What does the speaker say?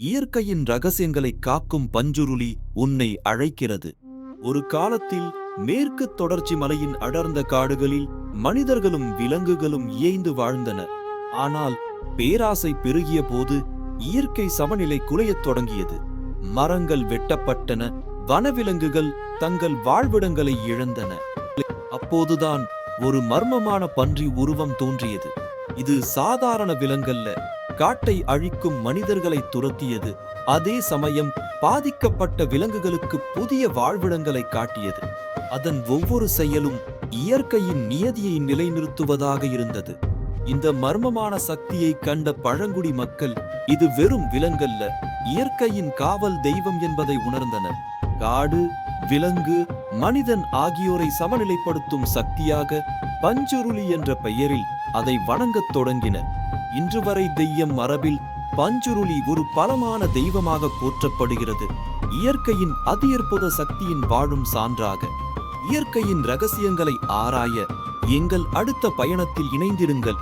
இயற்கையின் ரகசியங்களை காக்கும் பஞ்சுருளி உன்னை அழைக்கிறது. ஒரு காலத்தில் மேற்கு தொடர்ச்சி மலையின் அடர்ந்த காடுகளில் மனிதர்களும் விலங்குகளும் இயைந்து வாழ்ந்தனர். ஆனால் பேராசை பெருகிய போது இயற்கை சமநிலை குலையத் தொடங்கியது. மரங்கள் வெட்டப்பட்டன, வனவிலங்குகள் தங்கள் வாழ்விடங்களை இழந்தன. அப்போதுதான் ஒரு மர்மமான பன்றி உருவம் தோன்றியது. இது சாதாரண விலங்கல்ல, காட்டை அழிக்கும் மனிதர்களை துரத்தியது. அதே சமயம் பாதிக்கப்பட்ட விலங்குகளுக்கு புதிய வாழ்விடங்களை காட்டியது. அதன் ஒவ்வொரு செயலும் இயற்கையின் நியதியை நிலைநிறுத்துவதாக இருந்தது. இந்த மர்மமான சக்தியை கண்ட பழங்குடி மக்கள் இது வெறும் விலங்கல்ல, இயற்கையின் காவல் தெய்வம் என்பதை உணர்ந்தனர். காடு, விலங்கு, மனிதன் ஆகியோரை சமநிலைப்படுத்தும் சக்தியாக பஞ்சுருளி என்ற பெயரில் அதை வணங்கத் தொடங்கினர். இன்று வரை தெய்யம் மரபில் பஞ்சுருளி ஒரு பலமான தெய்வமாக போற்றப்படுகிறது. இயற்கையின் அதியற்புத சக்தியின் வாழும் சான்றாக. இயற்கையின் ரகசியங்களை ஆராய எங்கள் அடுத்த பயணத்தில் இணைந்திருங்கள்.